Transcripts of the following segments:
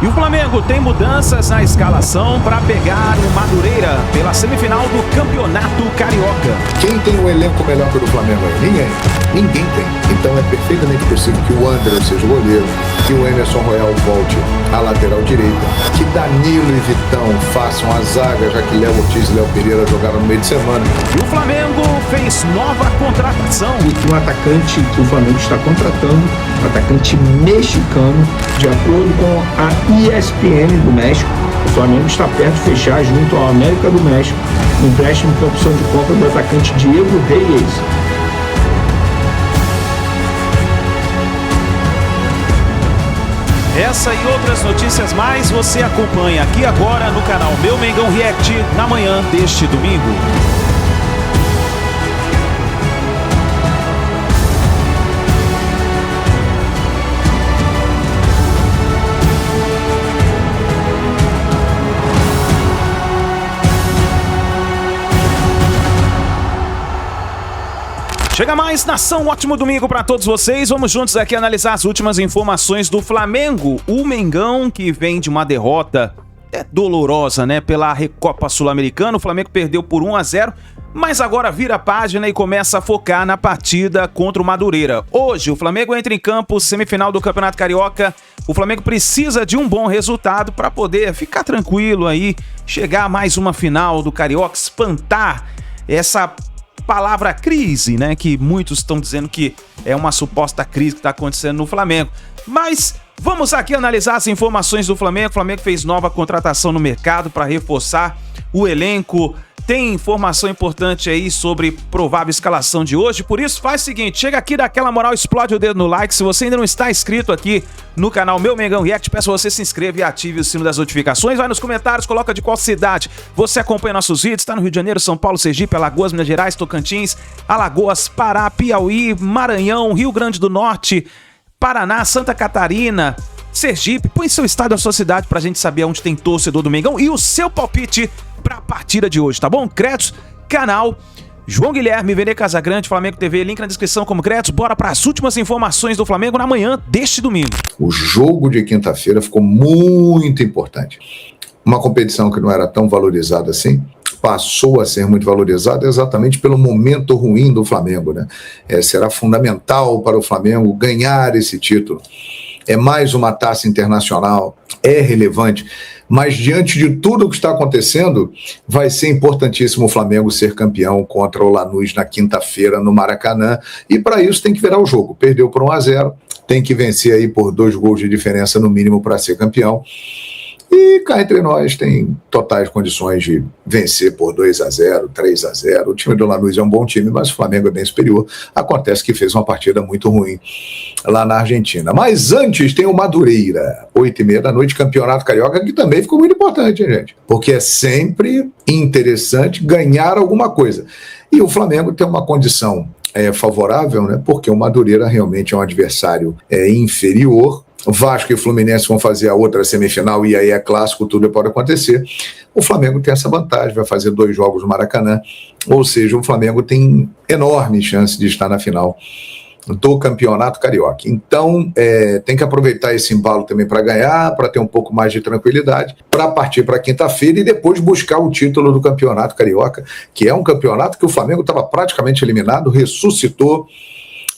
E o Flamengo tem mudanças na escalação para pegar o Madureira pela semifinal do Campeonato Carioca. Quem tem um elenco melhor que o do Flamengo aí? Ninguém tem. Então é perfeitamente possível que o André seja o goleiro, que o Emerson Royal volte à lateral direita, que Danilo e Vitão façam a zaga, já que Léo Ortiz e Léo Pereira jogaram no meio de semana. E o Flamengo fez nova contratação. Um atacante que o Flamengo está contratando, um atacante mexicano, de acordo com a ESPN do México, o Flamengo está perto de fechar junto ao América do México um empréstimo com opção de compra do atacante Diego Reyes. Essa e outras notícias mais você acompanha aqui agora no canal Meu Mengão React na manhã deste domingo. Chega mais, nação, ótimo domingo para todos vocês. Vamos juntos aqui analisar as últimas informações do Flamengo. O Mengão, que vem de uma derrota dolorosa, né, pela Recopa Sul-Americana. O Flamengo perdeu por 1-0, mas agora vira a página e começa a focar na partida contra o Madureira. Hoje, o Flamengo entra em campo, semifinal do Campeonato Carioca. O Flamengo precisa de um bom resultado para poder ficar tranquilo aí, chegar a mais uma final do Carioca, espantar essa palavra crise, né, que muitos estão dizendo que é uma suposta crise que está acontecendo no Flamengo. Mas vamos aqui analisar as informações do Flamengo. O Flamengo fez nova contratação no mercado para reforçar o elenco. Tem informação importante aí sobre provável escalação de hoje. Por isso, faz o seguinte, chega aqui, dá aquela moral, explode o dedo no like. Se você ainda não está inscrito aqui no canal Meu Mengão React, peço você se inscreva e ative o sino das notificações. Vai nos comentários, coloca de qual cidade você acompanha nossos vídeos. Está no Rio de Janeiro, São Paulo, Sergipe, Alagoas, Minas Gerais, Tocantins, Alagoas, Pará, Piauí, Maranhão, Rio Grande do Norte, Paraná, Santa Catarina, Sergipe. Põe seu estado e a sua cidade pra gente saber onde tem torcedor do Mengão e o seu palpite pra partida de hoje, tá bom? Créditos, canal João Guilherme, Vene Casagrande, Flamengo TV, link na descrição como créditos. Bora para as últimas informações do Flamengo na manhã deste domingo. O jogo de quinta-feira ficou muito importante. Uma competição que não era tão valorizada assim, passou a ser muito valorizada exatamente pelo momento ruim do Flamengo, né? Será fundamental para o Flamengo ganhar esse título. É mais uma taça internacional, é relevante, mas diante de tudo o que está acontecendo, vai ser importantíssimo o Flamengo ser campeão contra o Lanús na quinta-feira no Maracanã, e para isso tem que virar o jogo. Perdeu por 1-0, tem que vencer aí por 2 gols de diferença no mínimo para ser campeão. E cá entre nós tem totais condições de vencer por 2-0, 3-0. O time do Lanús é um bom time, mas o Flamengo é bem superior. Acontece que fez uma partida muito ruim lá na Argentina. Mas antes tem o Madureira, 8h30 da noite, Campeonato Carioca, que também ficou muito importante, hein, gente? Porque é sempre interessante ganhar alguma coisa. E o Flamengo tem uma condição favorável, né? Porque o Madureira realmente é um adversário inferior. Vasco e Fluminense vão fazer a outra semifinal e aí é clássico, tudo pode acontecer. O Flamengo tem essa vantagem, vai fazer 2 jogos no Maracanã, ou seja, o Flamengo tem enorme chance de estar na final do Campeonato Carioca. Então, tem que aproveitar esse embalo também para ganhar, para ter um pouco mais de tranquilidade, para partir para quinta-feira e depois buscar o título do Campeonato Carioca, que é um campeonato que o Flamengo estava praticamente eliminado, ressuscitou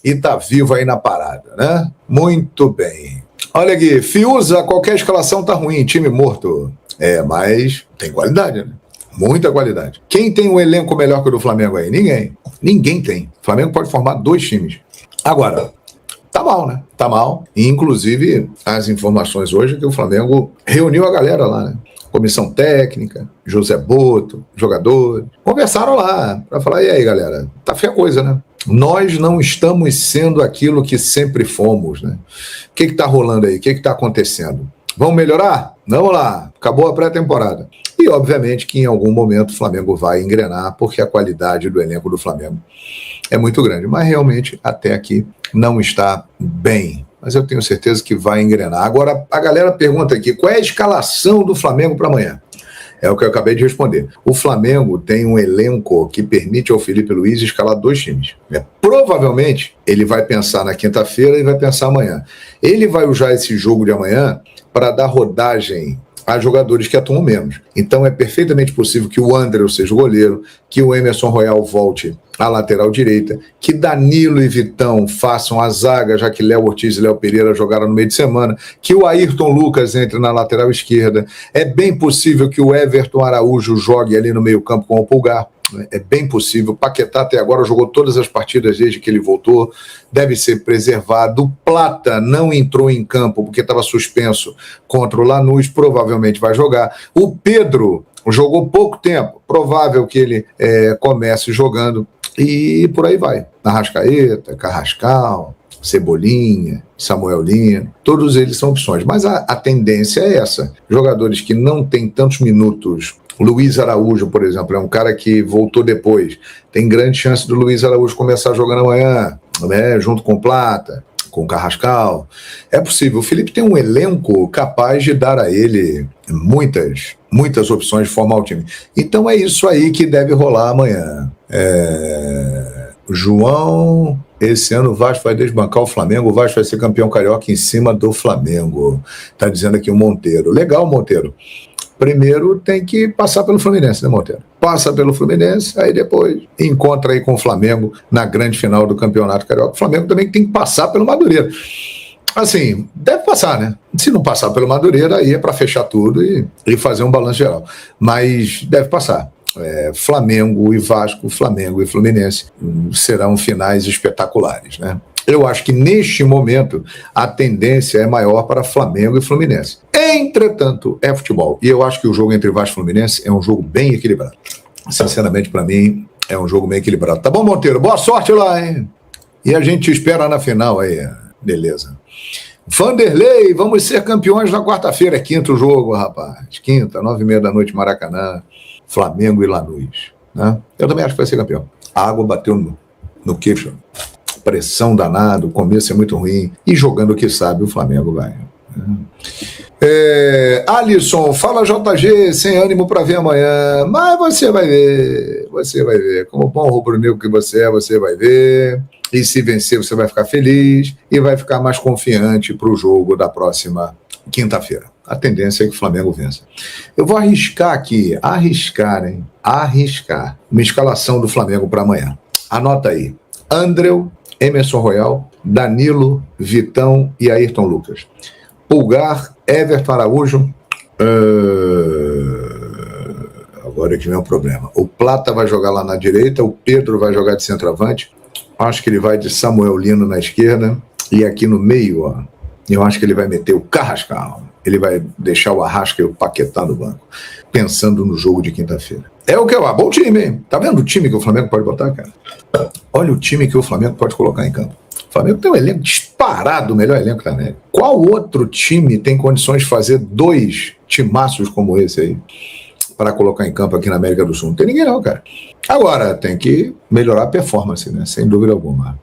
e está vivo aí na parada, né? Muito bem. Olha aqui, Fiuza, qualquer escalação tá ruim, time morto. Mas tem qualidade, né? Muita qualidade. Quem tem um elenco melhor que o do Flamengo aí? Ninguém tem. O Flamengo pode formar 2 times. Agora, tá mal, né? Tá mal. E, inclusive, as informações hoje é que o Flamengo reuniu a galera lá, né? Comissão técnica, José Boto, jogadores. Conversaram lá para falar, e aí, galera? Tá feia a coisa, né? Nós não estamos sendo aquilo que sempre fomos, né? O que está rolando aí? O que está acontecendo? Vamos melhorar? Vamos lá. Acabou a pré-temporada. E, obviamente, que em algum momento o Flamengo vai engrenar, porque a qualidade do elenco do Flamengo é muito grande. Mas, realmente, até aqui, não está bem. Mas eu tenho certeza que vai engrenar. Agora, a galera pergunta aqui, qual é a escalação do Flamengo para amanhã? É o que eu acabei de responder. O Flamengo tem um elenco que permite ao Felipe Luiz escalar 2 times. Provavelmente, ele vai pensar na quinta-feira e vai pensar amanhã. Ele vai usar esse jogo de amanhã para dar rodagem a jogadores que atuam menos. Então é perfeitamente possível que o André seja o goleiro, que o Emerson Royal volte à lateral direita, que Danilo e Vitão façam a zaga, já que Léo Ortiz e Léo Pereira jogaram no meio de semana, que o Ayrton Lucas entre na lateral esquerda. É bem possível que o Everton Araújo jogue ali no meio campo com o Pulgar. É bem possível. Paquetá até agora jogou todas as partidas desde que ele voltou, deve ser preservado. O Plata não entrou em campo porque estava suspenso contra o Lanús, provavelmente vai jogar. O Pedro jogou pouco tempo, provável que ele comece jogando, e por aí vai. Arrascaeta, Carrascal, Cebolinha, Samuel Lino, todos eles são opções, mas a tendência é essa. Jogadores que não têm tantos minutos. Luiz Araújo, por exemplo, é um cara que voltou depois. Tem grande chance do Luiz Araújo começar jogando amanhã, né, junto com o Plata, com o Carrascal. É possível. O Felipe tem um elenco capaz de dar a ele muitas opções de formar o time. Então é isso aí que deve rolar amanhã. João, esse ano o Vasco vai desbancar o Flamengo, o Vasco vai ser campeão carioca em cima do Flamengo. Está dizendo aqui o Monteiro. Legal, Monteiro. Primeiro tem que passar pelo Fluminense, né, Monteiro? Passa pelo Fluminense, aí depois encontra aí com o Flamengo na grande final do Campeonato Carioca. O Flamengo também tem que passar pelo Madureira. Assim, deve passar, né? Se não passar pelo Madureira, aí é para fechar tudo e fazer um balanço geral. Mas deve passar. Flamengo e Vasco, Flamengo e Fluminense serão finais espetaculares, né? Eu acho que neste momento a tendência é maior para Flamengo e Fluminense. Entretanto, é futebol. E eu acho que o jogo entre Vasco e Fluminense é um jogo bem equilibrado. Sinceramente, para mim, é um jogo bem equilibrado. Tá bom, Monteiro? Boa sorte lá, hein? E a gente espera na final aí. Beleza. Vanderlei, vamos ser campeões na quarta-feira. É quinto jogo, rapaz. Quinta, 9h30 da Maracanã. Flamengo e Lanús. Né? Eu também acho que vai ser campeão. A água bateu no queixo. Pressão danada, o começo é muito ruim. E jogando o que sabe, o Flamengo ganha. Alisson, fala JG, sem ânimo para ver amanhã. Mas você vai ver. Como bom rubro-negro que você vai ver. E se vencer, você vai ficar feliz e vai ficar mais confiante para o jogo da próxima quinta-feira. A tendência é que o Flamengo vença. Eu vou arriscar aqui, arriscar uma escalação do Flamengo para amanhã. Anota aí. Andreu, Emerson Royal, Danilo, Vitão e Ayrton Lucas. Pulgar, Everton Araújo. Agora que vem um problema. O Plata vai jogar lá na direita, o Pedro vai jogar de centroavante. Acho que ele vai de Samuel Lino na esquerda. E aqui no meio, ó, eu acho que ele vai meter o Carrascal. Ele vai deixar o Arrasca e o Paquetá no banco, pensando no jogo de quinta-feira. É o que é, bom time, hein? Tá vendo o time que o Flamengo pode botar, cara? Olha o time que o Flamengo pode colocar em campo. O Flamengo tem um elenco disparado, o melhor elenco da América. Qual outro time tem condições de fazer 2 timaços como esse aí para colocar em campo aqui na América do Sul? Não tem ninguém não, cara. Agora, tem que melhorar a performance, né? Sem dúvida alguma.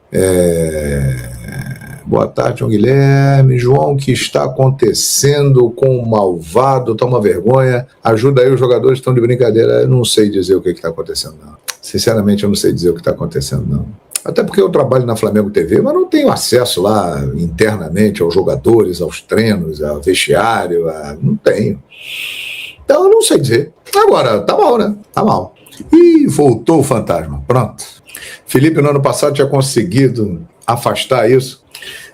Boa tarde, João Guilherme. João, o que está acontecendo com o malvado? Toma vergonha. Ajuda aí, os jogadores estão de brincadeira. Eu não sei dizer o que está acontecendo, não. Sinceramente, eu não sei dizer o que está acontecendo, não. Até porque eu trabalho na Flamengo TV, mas não tenho acesso lá internamente aos jogadores, aos treinos, ao vestiário. Não tenho. Então, eu não sei dizer. Agora, tá mal, né? Tá mal. Ih, voltou o fantasma. Pronto. Felipe, no ano passado, tinha conseguido afastar isso,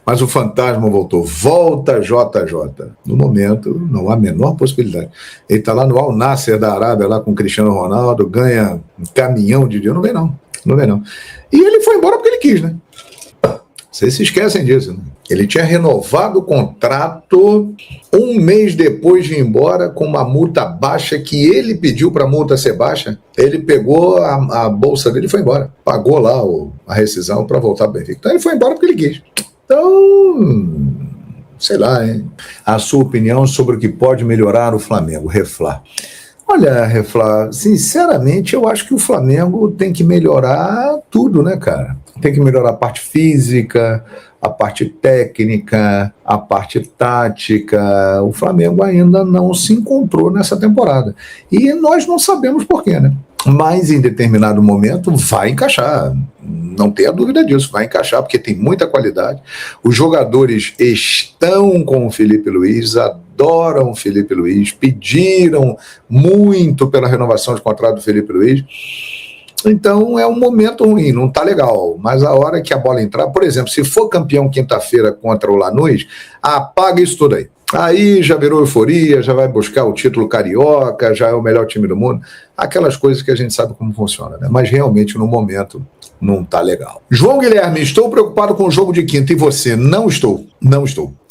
mas o fantasma voltou. Volta, JJ. No momento, não há a menor possibilidade. Ele está lá no Al Nassr da Arábia, lá com o Cristiano Ronaldo, ganha um caminhão de dinheiro. Não vem não. E ele foi embora porque ele quis, né? Vocês se esquecem disso, né? Ele tinha renovado o contrato 1 mês depois de ir embora com uma multa baixa que ele pediu para a multa ser baixa. Ele pegou a bolsa dele e foi embora. Pagou lá a rescisão para voltar para o Benfica. Então ele foi embora porque ele quis. Então, sei lá, hein? A sua opinião sobre o que pode melhorar o Flamengo, Reflá. Olha, Reflá, sinceramente, eu acho que o Flamengo tem que melhorar tudo, né, cara? Tem que melhorar a parte física, a parte técnica, a parte tática. O Flamengo ainda não se encontrou nessa temporada. E nós não sabemos por quê, né? Mas em determinado momento vai encaixar, não tenha dúvida disso, vai encaixar, porque tem muita qualidade. Os jogadores estão com o Felipe Luiz, adoram o Felipe Luiz, pediram muito pela renovação de contrato do Felipe Luiz. Então é um momento ruim, não está legal, mas a hora que a bola entrar, por exemplo, se for campeão quinta-feira contra o Lanús, apaga isso tudo aí. Aí já virou euforia, já vai buscar o título carioca, já é o melhor time do mundo, aquelas coisas que a gente sabe como funciona, né? Mas realmente no momento não está legal. João Guilherme, estou preocupado com o jogo de quinta, e você? Não estou.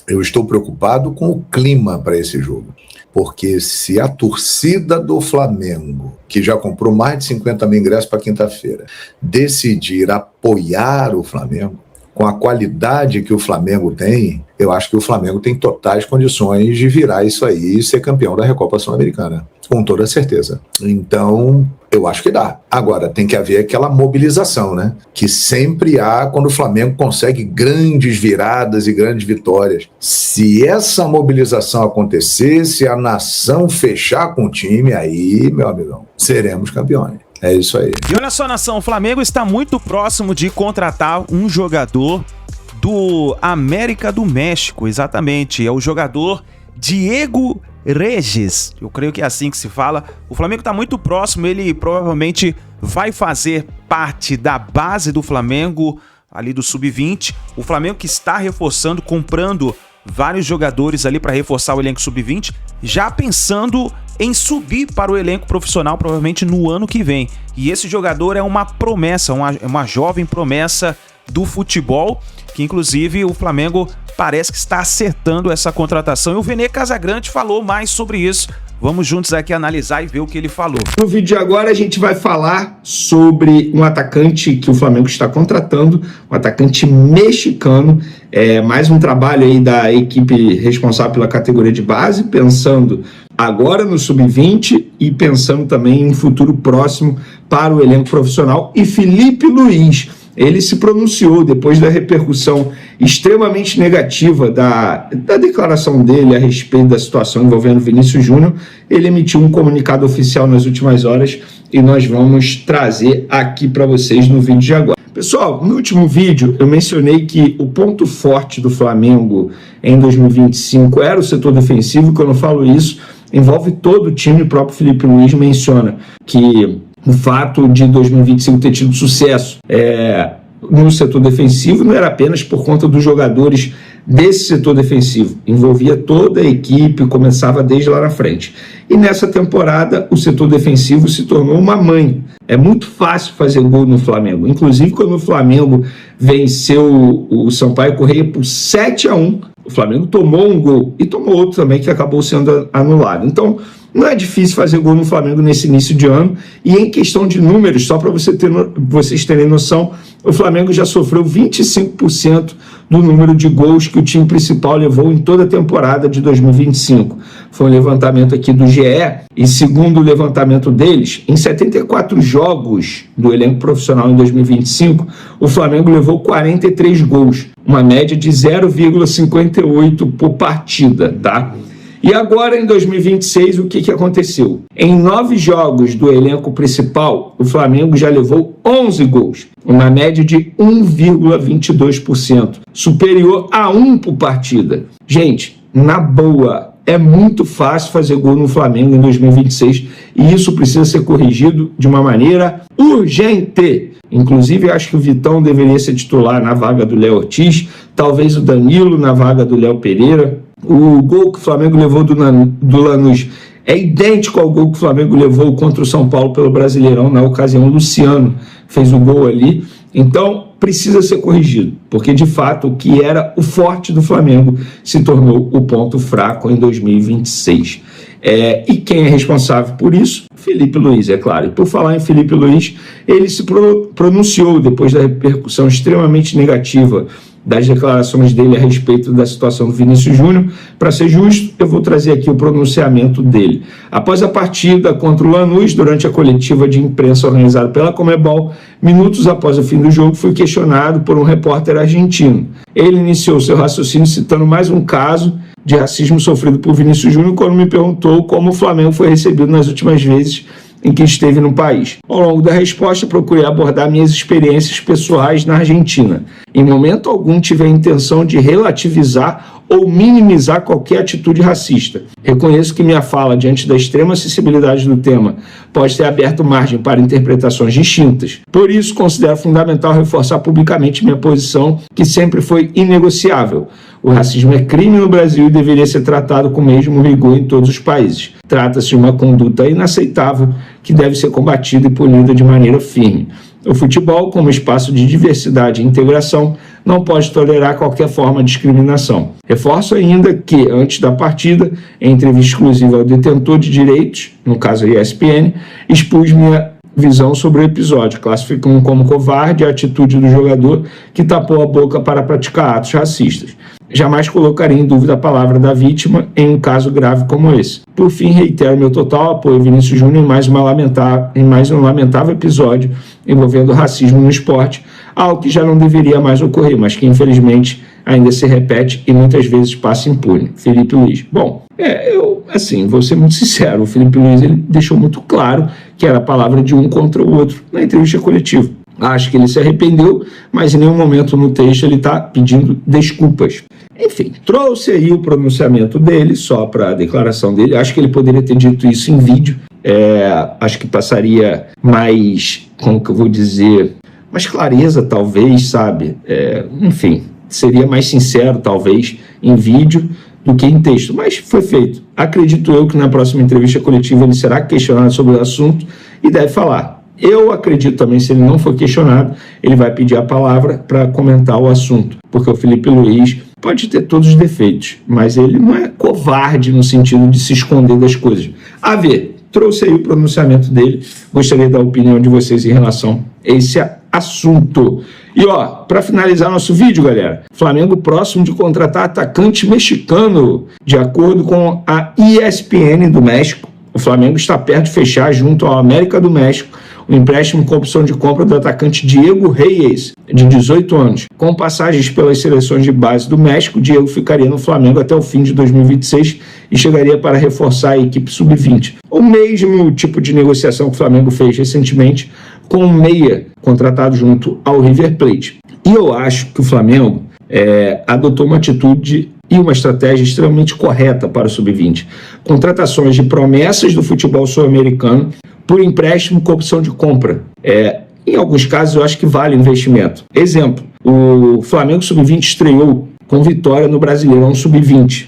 Eu estou preocupado com o clima para esse jogo. Porque se a torcida do Flamengo, que já comprou mais de 50 mil ingressos para quinta-feira, decidir apoiar o Flamengo, com a qualidade que o Flamengo tem, eu acho que o Flamengo tem totais condições de virar isso aí e ser campeão da Recopa Sul-Americana, com toda certeza. Então, eu acho que dá. Agora, tem que haver aquela mobilização, né? Que sempre há quando o Flamengo consegue grandes viradas e grandes vitórias. Se essa mobilização acontecer, se a nação fechar com o time, aí, meu amigão, seremos campeões. É isso aí. E olha só, nação, o Flamengo está muito próximo de contratar um jogador do América do México, exatamente. É o jogador Diego Reyes, eu creio que é assim que se fala. O Flamengo está muito próximo, ele provavelmente vai fazer parte da base do Flamengo, ali do Sub-20. O Flamengo que está reforçando, comprando vários jogadores ali para reforçar o elenco Sub-20, já pensando em subir para o elenco profissional provavelmente no ano que vem. E esse jogador é uma promessa, uma jovem promessa do futebol, que inclusive o Flamengo parece que está acertando essa contratação. E o Vene Casagrande falou mais sobre isso. Vamos juntos aqui analisar e ver o que ele falou. No vídeo de agora a gente vai falar sobre um atacante que o Flamengo está contratando, um atacante mexicano, mais um trabalho aí da equipe responsável pela categoria de base, pensando agora no Sub-20 e pensando também em um futuro próximo para o elenco profissional. E Felipe Luiz, ele se pronunciou depois da repercussão extremamente negativa da declaração dele a respeito da situação envolvendo Vinícius Júnior. Ele emitiu um comunicado oficial nas últimas horas e nós vamos trazer aqui para vocês no vídeo de agora. Pessoal, no último vídeo eu mencionei que o ponto forte do Flamengo em 2025 era o setor defensivo. Quando eu falo isso, envolve todo o time. O próprio Felipe Luiz menciona que o fato de 2025 ter tido sucesso no setor defensivo não era apenas por conta dos jogadores desse setor defensivo, envolvia toda a equipe, começava desde lá na frente. E nessa temporada o setor defensivo se tornou uma mãe. É muito fácil fazer gol no Flamengo. Inclusive quando o Flamengo venceu o Sampaio Corrêa por 7-1, o Flamengo tomou um gol e tomou outro também que acabou sendo anulado. Então, não é difícil fazer gol no Flamengo nesse início de ano. E em questão de números, só para vocês terem noção, o Flamengo já sofreu 25% do número de gols que o time principal levou em toda a temporada de 2025. Foi um levantamento aqui do GE, e segundo o levantamento deles, em 74 jogos do elenco profissional em 2025, o Flamengo levou 43 gols, uma média de 0,58 por partida, tá? E agora, em 2026, o que aconteceu? Em 9 jogos do elenco principal, o Flamengo já levou 11 gols, uma média de 1,22%, superior a 1 por partida. Gente, na boa, é muito fácil fazer gol no Flamengo em 2026 e isso precisa ser corrigido de uma maneira urgente. Inclusive, eu acho que o Vitão deveria ser titular na vaga do Léo Ortiz, talvez o Danilo na vaga do Léo Pereira. O gol que o Flamengo levou do Lanús é idêntico ao gol que o Flamengo levou contra o São Paulo pelo Brasileirão. Na ocasião, o Luciano fez o gol ali. Então, precisa ser corrigido, porque de fato o que era o forte do Flamengo se tornou o ponto fraco em 2026. E quem é responsável por isso? Felipe Luiz, é claro. E por falar em Felipe Luiz, ele se pronunciou depois da repercussão extremamente negativa das declarações dele a respeito da situação do Vinícius Júnior. Para ser justo, eu vou trazer aqui o pronunciamento dele. Após a partida contra o Lanús, durante a coletiva de imprensa organizada pela Conmebol, minutos após o fim do jogo, fui questionado por um repórter argentino. Ele iniciou seu raciocínio citando mais um caso de racismo sofrido por Vinícius Júnior quando me perguntou como o Flamengo foi recebido nas últimas vezes em que esteve no país. Ao longo da resposta, procurei abordar minhas experiências pessoais na Argentina. Em momento algum tive a intenção de relativizar ou minimizar qualquer atitude racista. Reconheço que minha fala, diante da extrema sensibilidade do tema, pode ter aberto margem para interpretações distintas. Por isso, considero fundamental reforçar publicamente minha posição, que sempre foi inegociável. O racismo é crime no Brasil e deveria ser tratado com o mesmo rigor em todos os países. Trata-se de uma conduta inaceitável que deve ser combatida e punida de maneira firme. O futebol, como espaço de diversidade e integração, não pode tolerar qualquer forma de discriminação. Reforço ainda que, antes da partida, em entrevista exclusiva ao detentor de direitos, no caso a ESPN, expus minha visão sobre o episódio, classificando como covarde a atitude do jogador que tapou a boca para praticar atos racistas. Jamais colocaria em dúvida a palavra da vítima em um caso grave como esse. Por fim, reitero meu total apoio a Vinícius Júnior em mais um lamentável episódio envolvendo racismo no esporte, algo que já não deveria mais ocorrer, mas que infelizmente ainda se repete e muitas vezes passa impune. Felipe Luiz. Bom, vou ser muito sincero, o Felipe Luiz ele deixou muito claro que era a palavra de um contra o outro na entrevista coletiva. Acho que ele se arrependeu, mas em nenhum momento no texto ele está pedindo desculpas. Enfim, trouxe aí o pronunciamento dele, só para a declaração dele. Acho que ele poderia ter dito isso em vídeo. Acho que passaria mais, como que eu vou dizer, mais clareza, talvez, sabe? Enfim, seria mais sincero, talvez, em vídeo do que em texto. Mas foi feito. Acredito eu que na próxima entrevista coletiva ele será questionado sobre o assunto e deve falar. Eu acredito também, se ele não for questionado, ele vai pedir a palavra para comentar o assunto, porque o Felipe Luiz pode ter todos os defeitos, mas ele não é covarde no sentido de se esconder das coisas. A ver, trouxe aí o pronunciamento dele, gostaria da opinião de vocês em relação a esse assunto. E para finalizar nosso vídeo, galera, Flamengo próximo de contratar atacante mexicano. De acordo com a ESPN do México, o Flamengo está perto de fechar junto ao América do México o empréstimo com opção de compra do atacante Diego Reyes, de 18 anos. Com passagens pelas seleções de base do México, Diego ficaria no Flamengo até o fim de 2026 e chegaria para reforçar a equipe sub-20. O mesmo tipo de negociação que o Flamengo fez recentemente com o meia contratado junto ao River Plate. E eu acho que o Flamengo adotou uma atitude e uma estratégia extremamente correta para o sub-20. Contratações de promessas do futebol sul-americano por empréstimo com opção de compra. Em alguns casos, eu acho que vale o investimento. Exemplo, o Flamengo sub-20 estreou com vitória no Brasileirão sub-20,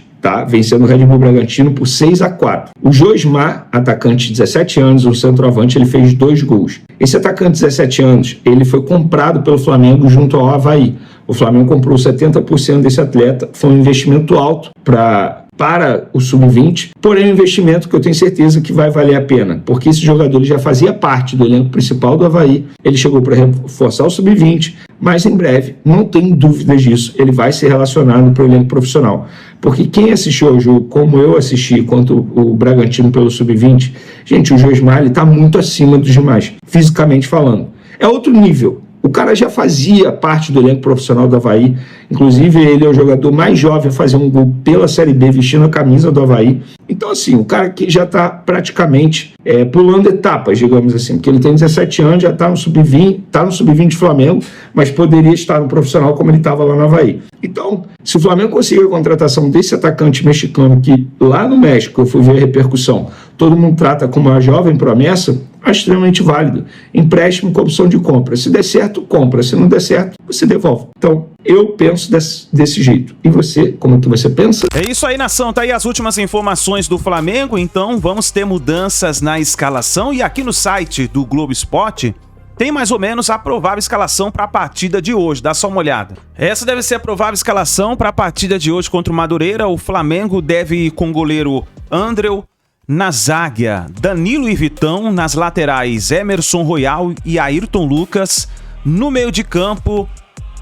vencendo o Red Bull Bragantino por 6-4. O Josmar, atacante de 17 anos, o centroavante, ele fez 2 gols. Esse atacante de 17 anos, ele foi comprado pelo Flamengo junto ao Avaí. O Flamengo comprou 70% desse atleta, foi um investimento alto para o sub-20, porém um investimento que eu tenho certeza que vai valer a pena, porque esse jogador ele já fazia parte do elenco principal do Avaí, ele chegou para reforçar o sub-20, mas em breve, não tenho dúvidas disso, ele vai ser relacionado para o elenco profissional, porque quem assistiu ao jogo, como eu assisti, contra o Bragantino pelo sub-20, gente, o Josmar está muito acima dos demais, fisicamente falando, é outro nível. O cara já fazia parte do elenco profissional do Avaí, inclusive ele é o jogador mais jovem a fazer um gol pela Série B vestindo a camisa do Avaí. Então assim, o cara que já está praticamente pulando etapas, digamos assim, porque ele tem 17 anos, já está no sub-20 Flamengo, mas poderia estar no profissional como ele estava lá no Avaí. Então, se o Flamengo conseguir a contratação desse atacante mexicano, que lá no México eu fui ver a repercussão, todo mundo trata como uma jovem promessa, é extremamente válido. Empréstimo com opção de compra. Se der certo, compra. Se não der certo, você devolve. Então, eu penso desse jeito. E você, como é que você pensa? É isso aí, nação. Tá aí as últimas informações do Flamengo. Então, vamos ter mudanças na escalação. E aqui no site do Globo Esporte, tem mais ou menos a provável escalação para a partida de hoje. Dá só uma olhada. Essa deve ser a provável escalação para a partida de hoje contra o Madureira. O Flamengo deve ir com o goleiro Andreu. Na zaga, Danilo e Vitão. Nas laterais, Emerson Royal e Ayrton Lucas. No meio de campo,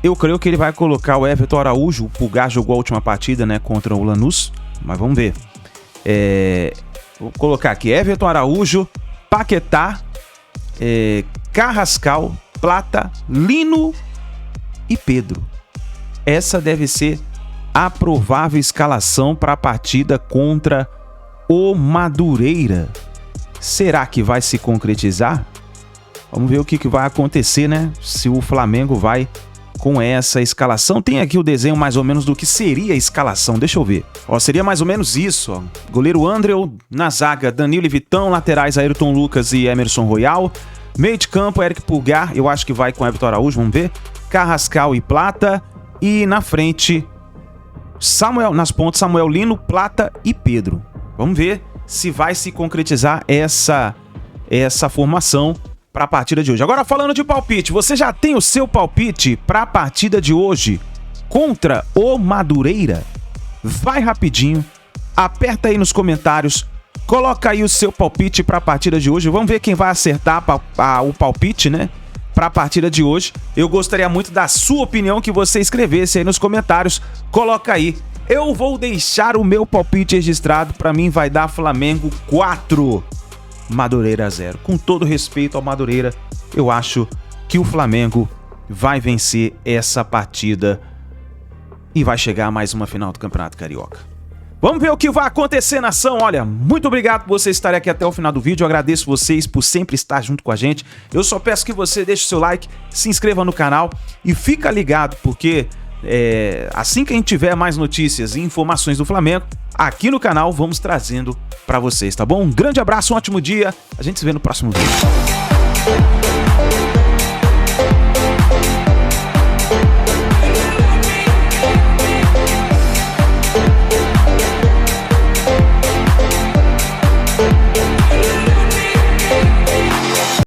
Eu creio que ele vai colocar o Everton Araújo. O Pulgar jogou a última partida, né, contra o Lanús, mas vamos ver. Vou colocar aqui Everton Araújo, Paquetá, Carrascal, Plata, Lino e Pedro. Essa deve ser a provável escalação para a partida contra o Madureira. Será que vai se concretizar? Vamos ver o que vai acontecer, né? Se o Flamengo vai com essa escalação. Tem aqui o desenho mais ou menos do que seria a escalação. Deixa eu ver. Ó, seria mais ou menos isso. Ó. Goleiro Andreu, na zaga Danilo e Vitão, laterais Ayrton Lucas e Emerson Royal. Meio de campo Eric Pulgar, eu acho que vai com Everton Araújo, vamos ver. Carrascal e Plata. E na frente, nas pontas, Samuel Lino, Plata e Pedro. Vamos ver se vai se concretizar essa formação para a partida de hoje. Agora, falando de palpite, você já tem o seu palpite para a partida de hoje contra o Madureira? Vai rapidinho, aperta aí nos comentários, coloca aí o seu palpite para a partida de hoje. Vamos ver quem vai acertar o palpite, né? Para a partida de hoje. Eu gostaria muito da sua opinião, que você escrevesse aí nos comentários. Coloca aí. Eu vou deixar o meu palpite registrado. Para mim vai dar Flamengo 4, Madureira 0. Com todo respeito ao Madureira, eu acho que o Flamengo vai vencer essa partida e vai chegar a mais uma final do Campeonato Carioca. Vamos ver o que vai acontecer, nação. Olha, muito obrigado por você estar aqui até o final do vídeo. Eu agradeço vocês por sempre estar junto com a gente. Eu só peço que você deixe o seu like, se inscreva no canal e fica ligado, porque assim que a gente tiver mais notícias e informações do Flamengo, aqui no canal vamos trazendo para vocês, tá bom? Um grande abraço, um ótimo dia. A gente se vê no próximo vídeo.